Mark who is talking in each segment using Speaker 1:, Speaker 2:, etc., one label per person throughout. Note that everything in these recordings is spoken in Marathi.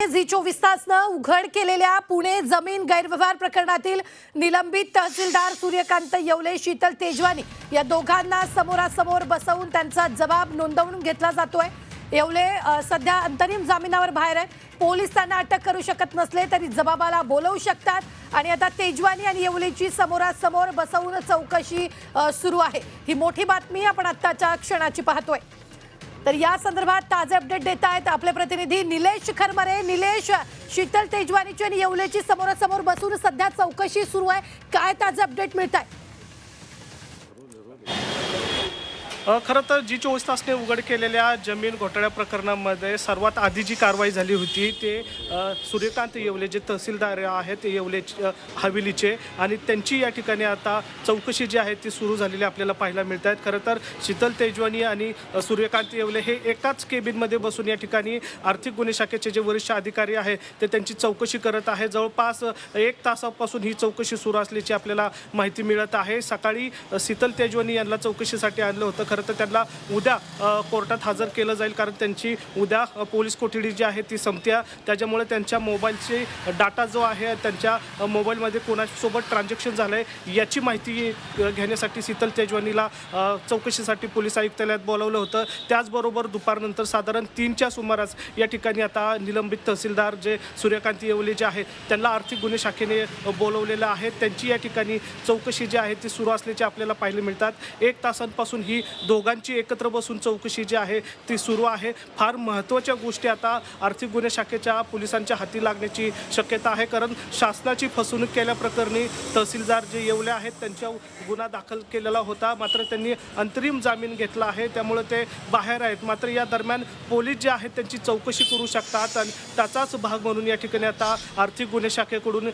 Speaker 1: झी 24 तासनं उघड केलेल्या पुणे जमीन गैरव्यवहार प्रकरणातील निलंबित तहसीलदार सूर्यकांत येवले, शीतल तेजवानी या दोघांना समोरासमोर बसवून त्यांचा जबाब नोंदवून घेतला जातोय। येवले सध्या अंतरिम जामिनावर बाहेर आहेत। पोलीस त्यांना अटक करू शकत नसले तरी जबाबाला बोलवू शकतात आणि आता तेजवानी आणि येवलेची समोरासमोर बसवून चौकशी सुरू आहे। ही मोठी बातमी आपण आत्ताच्या क्षणाची पाहतोय। तर या संदर्भात ताजे अपडेट देत आहेत आपले प्रतिनिधी निलेश खरमरे। निलेश, शीतल तेजवानीची आणि येवलेची समोरासमोर बसून सध्या चौकशी सुरू आहे, काय ताजे अपडेट मिळत आहे?
Speaker 2: खरं तर G24 तासने उघड केलेल्या जमीन घोटाळ्या प्रकरणामध्ये सर्वात आधी जी कारवाई झाली होती ते सूर्यकांत येवले जे तहसीलदार आहेत येवले हवेलीचे, आणि त्यांची या ठिकाणी आता चौकशी जी आहे ती सुरू झालेली आपल्याला पाहायला मिळत आहेत। खरं तर शीतल तेजवानी आणि सूर्यकांत येवले हे एकाच केबिनमध्ये बसून या ठिकाणी आर्थिक गुन्हे शाखेचे जे वरिष्ठ अधिकारी आहेत ते त्यांची चौकशी करत आहे। जवळपास 1 तासापासून ही चौकशी सुरू असल्याची आपल्याला माहिती मिळत आहे। सकाळी शीतल तेजवानी यांना चौकशीसाठी आणलं होतं, खरं तर त्यांना उद्या कोर्टात हजर केलं जाईल, कारण त्यांची उद्या पोलीस कोठडी जी आहे ती संपते। त्याच्यामुळे त्यांच्या मोबाईलचे डाटा जो आहे, त्यांच्या मोबाईलमध्ये कोणासोबत ट्रान्झॅक्शन झालं आहे याची माहिती घेण्यासाठी शीतल तेजवानीला चौकशीसाठी पोलीस आयुक्तालयात बोलावलं होतं। त्याचबरोबर दुपारनंतर साधारण 3च्या सुमारास या ठिकाणी आता निलंबित तहसीलदार जे सूर्यकांत येवले जे आहेत त्यांना आर्थिक गुन्हे शाखेने बोलवलेलं आहे। त्यांची या ठिकाणी चौकशी जी आहे ती सुरू असल्याचे आपल्याला पाहायला मिळतात। 1 तासांपासून ही दोघांची एकत्र बसून चौकशी जी आहे ती सुरू आहे। फार महत्त्वाच्या गोष्टी आता आर्थिक गुन्हे शाखेच्या पोलिसांच्या हाती लागण्याची शक्यता आहे, कारण शासनाची फसवणूक केल्याप्रकरणी तहसीलदार जे येवले आहेत त्यांच्या गुन्हा दाखल केलेला होता, मात्र त्यांनी अंतरिम जामीन घेतला आहे, त्यामुळे ते बाहेर आहेत। मात्र या दरम्यान पोलीस जे आहेत त्यांची चौकशी करू शकतात आणि त्याचाच भाग म्हणून या ठिकाणी आता आर्थिक गुन्हे शाखेकडून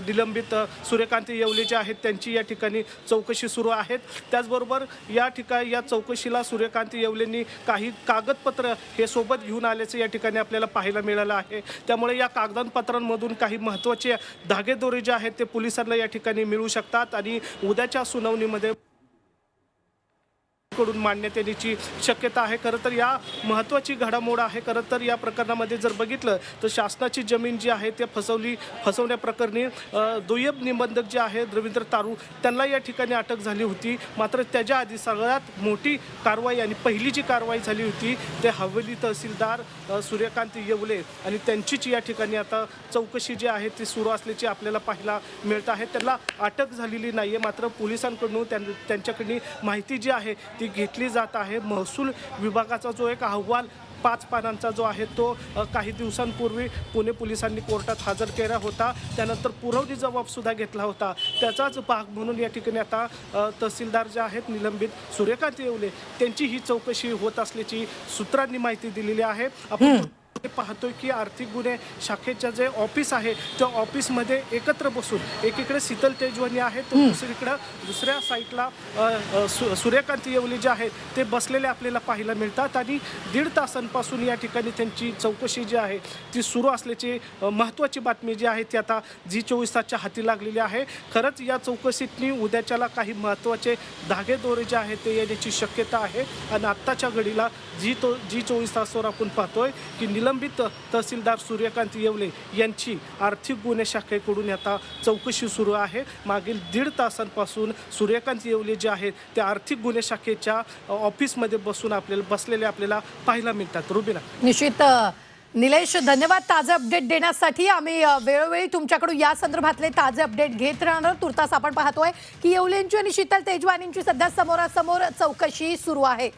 Speaker 2: निलंबित सूर्यकांत येवले जे आहेत त्यांची या ठिकाणी चौकशी सुरू आहेत। त्याचबरोबर या ठिकाणी या चौकशीला सूर्यकांत येवलेंनी काही कागदपत्र हे सोबत घेऊन आल्याचे या ठिकाणी आपल्याला पाहायला मिळालं आहे। त्यामुळे या कागदपत्रांमधून काही महत्त्वाचे धागेदोरे जे आहेत ते पोलिसांना या ठिकाणी मिळू शकतात आणि उद्याच्या सुनावणीमध्ये कडून मांडण्यात येण्याची शक्यता आहे। खरं तर या महत्त्वाची घडामोड आहे। खरं तर या प्रकरणामध्ये जर बघितलं तर शासनाची जमीन जी आहे ते फसवण्याप्रकरणी दुय्यम निबंधक जे आहे रवींद्र तारू त्यांना या ठिकाणी अटक झाली होती। मात्र त्याच्या आधी सगळ्यात मोठी कारवाई आणि पहिली जी कारवाई झाली होती ते हवेली तहसीलदार सूर्यकांत येवले आणि त्यांचीच या ठिकाणी आता चौकशी जी आहे ती सुरू असल्याची आपल्याला पाहायला मिळत आहे। त्यांना अटक झालेली नाही आहे, मात्र पोलिसांकडून त्यांच्याकडून माहिती जी आहे ती घेतली जात आहे। महसूल विभागाचा जो एक अहवाल 5 पानांचा जो आहे तो काही दिवसांपूर्वी पुणे पोलिसांनी कोर्टात हजर केला होता, त्यानंतर पुरवणी जबाबसुद्धा घेतला होता। त्याचाच भाग म्हणून या ठिकाणी आता तहसीलदार जे आहेत निलंबित सूर्यकांत येवले त्यांची ही चौकशी होत असल्याची सूत्रांनी माहिती दिलेली आहे। आपण पाहतोय की आर्थिक गुन्हे शाखेचं जे ऑफिस आहे त्या ऑफिसमध्ये एकत्र बसून एकीकडे शीतल तेजवानी आहे तर दुसऱ्या साईडला सूर्यकांत येवले जे आहेत ते बसलेले आपल्याला पाहायला मिळतात आणि 1.5 तासांपासून या ठिकाणी त्यांची चौकशी जी आहे ती सुरू असल्याची महत्त्वाची बातमी जी आहे ती आता G24 तासच्या हाती लागलेली आहे। खरंच या चौकशीतनी उद्याच्याला काही महत्त्वाचे धागेदोरे जे आहेत ते येण्याची शक्यता आहे आणि आत्ताच्या घडीला G24 तासवर आपण पाहतोय की निलंबित तहसीलदार सूर्यकांत येवले यांची आर्थिक गुन्हे शाखेकडून आता चौकशी सुरू आहे। मागील 1.5 तासांपासून सूर्यकांत येवले जे आहेत ते आर्थिक गुन्हे शाखेच्या ऑफिसमध्ये बसलेले आपल्याला पाहायला मिळतात। रुबीना,
Speaker 1: निश्चित निलेश, धन्यवाद ताजे अपडेट देण्यासाठी। आम्ही वेळोवेळी तुमच्याकडून या संदर्भातले ताजे अपडेट घेत राहणार। तुर्तास आपण पाहतोय की येवलेंची आणि शीतल तेजवानींची सध्या समोरासमोर चौकशी सुरू आहे।